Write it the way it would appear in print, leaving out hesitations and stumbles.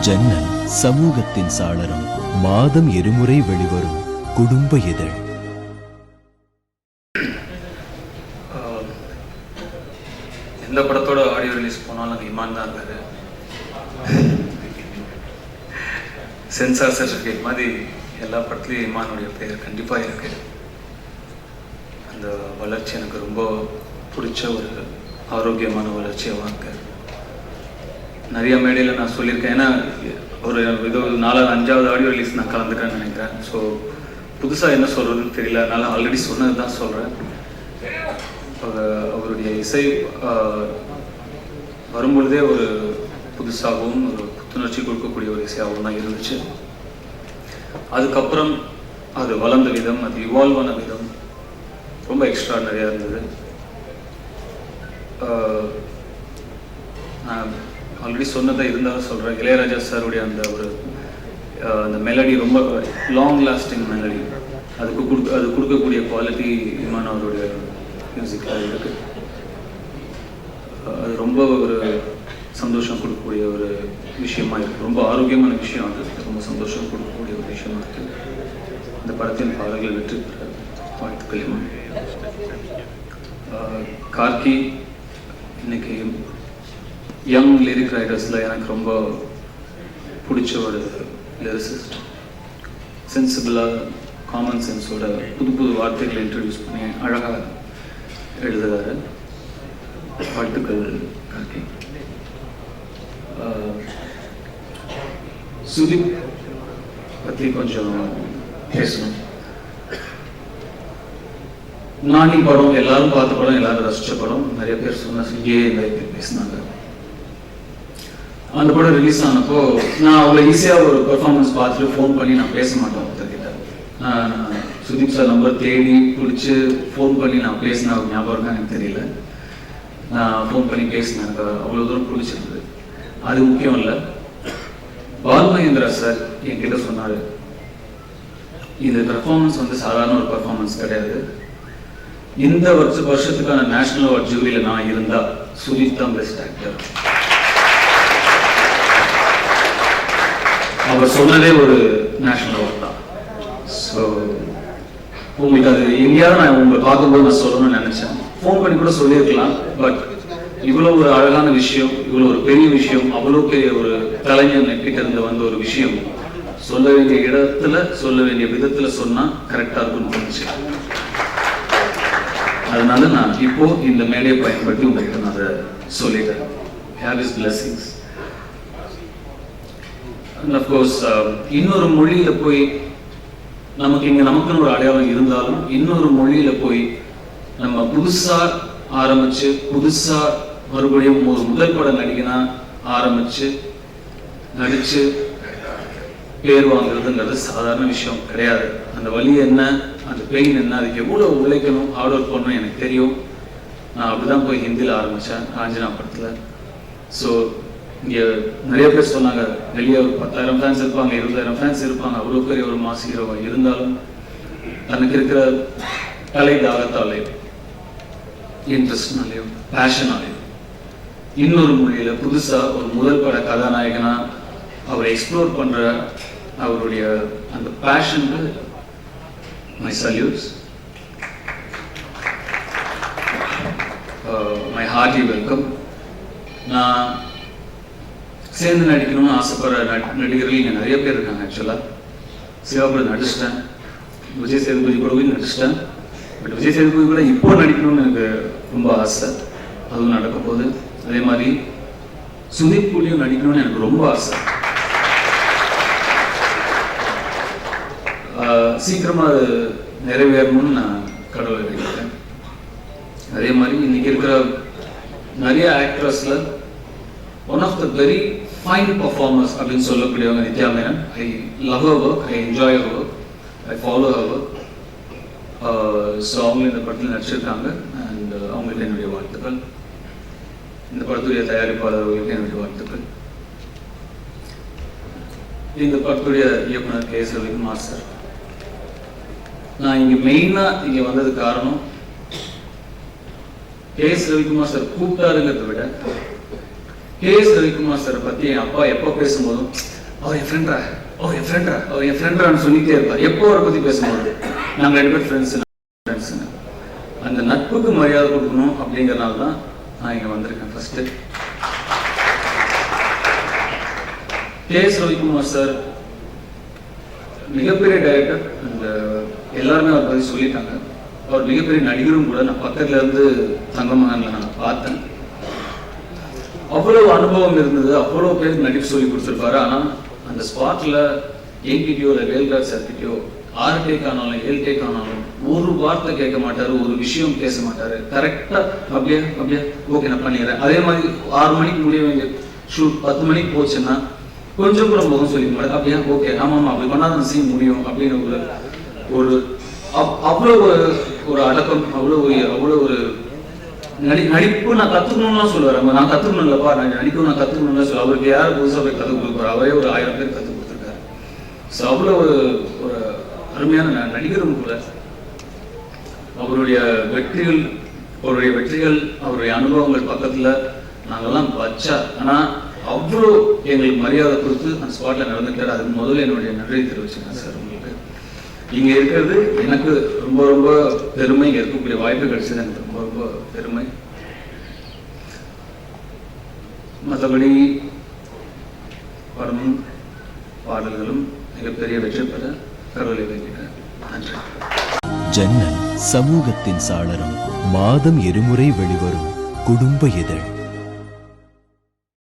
ஜன்னல் சமூகத்தின் சாளரம். மாதம் இருமுறை வெளிவரும் குடும்ப இதழ். எந்த படத்தோட ஆடியோ ரிலீஸ் போனாலும் அது இமான் தான் இருக்காரு. சென்சார் சர்டிஃபிகேட் மாதிரி எல்லா படத்துலையும் இமானுடைய பெயர் கண்டிப்பாக இருக்கு. அந்த வளர்ச்சி எனக்கு ரொம்ப பிடிச்ச ஒரு ஆரோக்கியமான வளர்ச்சியாக இருக்கு. நிறைய மேடையில் நான் சொல்லியிருக்கேன். ஏன்னா ஒரு ஏதோ 4-5வது ஆடியோ ரிலீஸ் நான் கலந்துக்கிறேன்னு நினைக்கிறேன். ஸோ புதுசாக என்ன சொல்கிறதுன்னு தெரியல. அதனால் ஆல்ரெடி சொன்னது தான் சொல்கிறேன். அவருடைய இசை வரும்பொழுதே ஒரு புதுசாகவும் ஒரு புத்துணர்ச்சி கொடுக்கக்கூடிய ஒரு இசையாகவும் தான் இருந்துச்சு. அதுக்கப்புறம் அது வளர்ந்த விதம், அது இவால்வ் ஆன விதம் ரொம்ப எக்ஸ்ட்ராடனரியாக இருந்தது. நான் ஆல்ரெடி சொன்னதை இருந்தாலும் சொல்கிறேன். இளையராஜா சாருடைய அந்த மெலடி ரொம்ப லாங் லாஸ்டிங் மெலடி. அது கொடுக்கக்கூடிய குவாலிட்டி இமான் அவருடைய மியூசிக்கில் இருக்குது. அது ரொம்ப ஒரு சந்தோஷம் கொடுக்கக்கூடிய ஒரு விஷயமா இருக்குது. ரொம்ப ஆரோக்கியமான விஷயம். அது ரொம்ப சந்தோஷம் கொடுக்கக்கூடிய ஒரு விஷயமா இருக்குது. இந்த படத்தின் பாடல்கள் வெற்றி பெற வாழ்த்துக்கள். கார்கி இன்னைக்கு யங் லிரிக் ரைட்டர்ஸில் எனக்கு ரொம்ப பிடிச்ச ஒரு லிரிசிஸ்ட். சென்சிபிளாக காமன் சென்ஸோட புது புது வார்த்தைகளை இன்ட்ரடியூஸ் பண்ணி அழகாக எழுதுகிறாரு. வாழ்த்துக்கள் கார்கி. சுதீப் பற்றி கொஞ்சம் பேசணும். நானி படம் எல்லாரும் பார்த்த படம், எல்லாரும் ரசித்த படம். நிறைய பேர் நிறைய பேர் பேசினாங்க. அந்த படம் ரிலீஸ் ஆனப்போ நான் அவ்வளோ ஈஸியாக ஒரு பெர்ஃபார்மன்ஸ் பார்த்துட்டு ஃபோன் பண்ணி நான் பேச மாட்டேன் ஒருத்தர்கிட்ட. நான் சுதீப் சார் நம்பர் தேடி பிடிச்சி ஃபோன் பண்ணி நான் பேசின ஒரு ஞாபகம் இருக்கா எனக்கு தெரியல. நான் ஃபோன் பண்ணி பேசினேன். எனக்கு அவ்வளோ தூரம் பிடிச்சிருந்தது. அது முக்கியம் இல்லை. பால் மகேந்திரா சார் என்கிட்ட சொன்னார், இந்த பெர்ஃபார்மன்ஸ் சாதாரண ஒரு பெர்ஃபார்மன்ஸ் கிடையாது. இந்த வருஷத்துக்கான நேஷனல் அவார்ட் ஜூரியில் நான் இருந்தா சுதீப் தான் பெஸ்ட் ஆக்டர். அவர் சொன்னதே ஒரு நேஷனல் அவார்ட் தான். ஸோ உங்களுக்கு அது எங்கேயாவது நான் உங்களை பார்க்கும்போது நான் சொல்லணும்னு நினைச்சேன். ஃபோன் பண்ணி கூட சொல்லியிருக்கலாம். பட் இவ்வளோ ஒரு அழகான விஷயம், இவ்வளோ ஒரு பெரிய விஷயம், அவ்வளோ பெரிய ஒரு கலைஞர் நெட்டிட்டு இருந்து வந்த ஒரு விஷயம் சொல்ல வேண்டிய இடத்துல சொல்ல வேண்டிய விதத்துல சொன்னா கரெக்டா இருக்கும்னு தோணுச்சு. அதனால நான் இப்போ இந்த மேடையை பயன்படுத்தி உங்ககிட்ட நான் அதை சொல்லிட்டேன். Have his blessings. And of course இன்னொரு மொழியில போய் நமக்குன்னு ஒரு அடையாளம் இருந்தாலும் இன்னொரு மொழியில போய் நம்ம புதுசா ஆரம்பிச்சு புதுசா மறுபடியும் ஒரு முதல் பட நடிகனா ஆரம்பிச்சு நடிச்சு பேர் வாங்குறதுங்கிறது சாதாரண விஷயம் கிடையாது. அந்த வலி என்ன, அந்த பெயின் என்ன, அதுக்கு எவ்வளோ உழைக்கணும், ஹார்ட் ஒர்க் பண்ணணும் எனக்கு தெரியும். நான் அப்படிதான் போய் ஹிந்தியில் ஆரம்பித்தேன் காஞ்சனா படத்தில். ஸோ இங்கே நிறைய பேர் சொன்னாங்க, வெளியே ஒரு 10,000 ஃபேன்ஸ் இருப்பாங்க, 20,000 ஃபேன்ஸ் இருப்பாங்க, அவ்வளோ பெரிய ஒரு மாஸ் ஹீரோவாக இருந்தாலும் தனக்கு இருக்கிற கலை தாகத்தாலேயும் இன்ட்ரெஸ்ட்னாலேயும் பேஷனாலேயும் இன்னொரு மொழியில் புதுசாக ஒரு முதல் பட கதாநாயகனா அவரை எக்ஸ்ப்ளோர் பண்ணுற அவருடைய அந்த பேஷனுக்கு my salutes, my hearty welcome. நான் சேர்ந்து நடிக்கணும்னு ஆசைப்படுற நடிகர்கள் இங்கே நிறைய பேர் இருக்காங்க. ஆக்சுவலாக சிவாபுரி நடிச்சிட்டேன், விஜய் சேதுபதி கூட நடிச்சிட்டேன். பட் விஜய் சேதுபதி கூட இப்போ நடிக்கணும்னு எனக்கு ரொம்ப ஆசை. அதுவும் நடக்க போகுது. அதே மாதிரி சுதீப் கூடயும் நடிக்கணும்னு எனக்கு ரொம்ப ஆசை. சீக்கிரமாக அது நிறைவேறணும்னு நான் கடவுளை வேண்டிக்கிறேன். அதே மாதிரி இன்னைக்கு இருக்கிற நிறைய ஆக்ட்ரஸ்ல one of the very fine performers அப்படின்னு சொல்லக்கூடியவங்க Nithya Menon. I love her work, I enjoy her work, I follow her work. So அவங்களும் இந்த படத்தில் நடிச்சிருக்காங்க. அண்ட் அவங்களுக்கு என்னுடைய வாழ்த்துக்கள். இந்த படத்துடைய தயாரிப்பாளர்களுக்கு என்னுடைய வாழ்த்துக்கள். இந்த படத்துடைய இயக்குனர் கே. ரவிக்குமார் சார். நான் இங்கே மெயினாக இங்கே வந்ததுக்கு காரணம் கே. ரவிக்குமார் சார் கூப்பிட்டாருங்கிறத விட கே.எஸ். ரவிக்குமார் சாரை பத்தி என் அப்பா எப்போ பேசும்போதும் அவர் என் ஃப்ரெண்டா, அவர் என் ஃப்ரெண்டா, அவர் என் ஃப்ரெண்டான்னு சொல்லிட்டே இருப்பார். எப்போ அவரை பத்தி பேசும்போது நாங்கள் 2 பேர் ஃப்ரெண்ட்ஸுங்க. அந்த நட்புக்கு மரியாதை கொடுக்கணும் அப்படிங்கிறனால தான் நான் இங்கே வந்திருக்கேன். ஃபர்ஸ்ட் கே.எஸ். ரவிக்குமார் சார் மிகப்பெரிய டைரக்டர். அந்த எல்லாருமே அவரை பற்றி சொல்லிட்டாங்க. அவர் மிகப்பெரிய நடிகரும் கூட. நான் பக்கத்துல இருந்து தங்கமகன்ல நான் பார்த்தேன். அவ்வளவு அனுபவம் இருந்தது. அவ்வளோ பேருக்கு நடிப்பு சொல்லி கொடுத்துருப்பாரு. ஆனால் அந்த ஸ்பாட்ல என்கிட்டயோ இல்லை வேல்ராஜ் சார்கிட்டயோ 6 டேக் ஆனாலும் 7 டேக் ஆனாலும் ஒரு வார்த்தை கேட்க மாட்டாரு, ஒரு விஷயம் பேச மாட்டாரு. கரெக்டா அப்படியே ஓகே நான் பண்ணிடுறேன். அதே மாதிரி 6 மணிக்கு முடிய வேண்டிய ஷூட் 10 மணிக்கு போச்சுன்னா கொஞ்சம் கூட முகம் சொல்லிக்க மாட்டாரு. அப்படியே ஓகே ஆமாம் அப்படி பண்ணாதான் அந்த சீன் முடியும் அப்படின்னு ஒரு அவ்வளோ ஒரு அடக்கம், அவ்வளோ ஒரு நடிப்பு நான் கத்துக்கணும்லாம் சொல்லுவார். நான் கத்துக்கணும்லப்பா, நடிப்பு நான் கத்துக்கணும்ல சொல்ல. அவருக்கு யார் புதுசாக போய் கற்றுக் கொடுப்பாரு? அவரே ஒரு 1000 பேர் கற்றுக் கொடுத்துருக்காரு. ஸோ அவ்வளோ ஒரு அருமையான நடிகரும் கூட. அவருடைய வெற்றிகள் அவருடைய அனுபவங்கள் பக்கத்துல நாங்கெல்லாம் வச்சா. ஆனா அவ்வளோ எங்களுக்கு மரியாதை கொடுத்து அந்த ஸ்பாட்ல நடந்துட்டாரு. அதுக்கு முதல்ல என்னுடைய நன்றி தெரிவிச்சுக்கேன் சார். உங்களுக்கு இங்க இருக்கிறது எனக்கு ரொம்ப ரொம்ப பெருமை. இங்க இருக்கக்கூடிய வாய்ப்பு கிடைச்சது எனக்கு ரொம்ப ரொம்ப பெருமை. மற்றபடி படமும் பாடல்களும் மிகப்பெரிய வெற்றி பெற கடவுளை வேண்டிக்கிறேன். நன்றி. ஜன்னல் சமூகத்தின் சாளரம். மாதம் 2 முறை வெளிவரும் குடும்ப இதழ்.